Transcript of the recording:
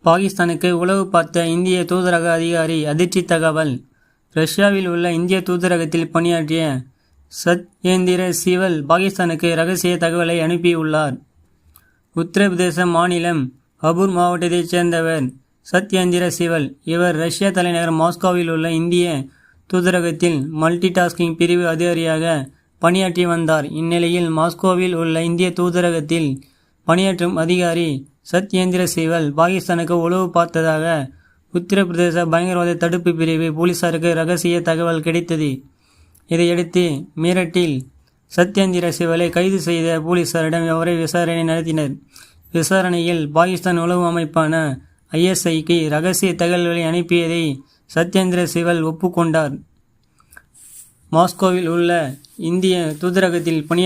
பாகிஸ்தானுக்கு உளவு பார்த்த இந்திய தூதரக அதிகாரி அதிர்ச்சி தகவல். ரஷ்யாவில் உள்ள இந்திய தூதரகத்தில் பணியாற்றிய சத்யேந்திர சிவல் பாகிஸ்தானுக்கு ரகசிய தகவலை அனுப்பியுள்ளார். உத்தரப்பிரதேச மாநிலம் ஹபூர் மாவட்டத்தைச் சேர்ந்தவர் சத்யேந்திர சிவல். இவர் ரஷ்யா தலைநகர் மாஸ்கோவில் உள்ள இந்திய தூதரகத்தில் மல்டி டாஸ்கிங் பிரிவு அதிகாரியாக பணியாற்றி வந்தார். இந்நிலையில் மாஸ்கோவில் உள்ள இந்திய தூதரகத்தில் பணியாற்றும் அதிகாரி சத்யேந்திர சிவல் பாகிஸ்தானுக்கு உளவு பார்த்ததாக உத்தரப்பிரதேச பயங்கரவாத தடுப்பு பிரிவு போலீசாருக்கு ரகசிய தகவல் கிடைத்தது. இதையடுத்து மீரட்டில் சத்யேந்திர சிவலை கைது செய்த போலீசாரிடம் அவரை விசாரணை நடத்தினர். விசாரணையில் பாகிஸ்தான் உளவு அமைப்பான ISIக்கு ரகசிய தகவல்களை அனுப்பியதை சத்யேந்திர சிவல் ஒப்புக்கொண்டார். மாஸ்கோவில் உள்ள இந்திய தூதரகத்தில்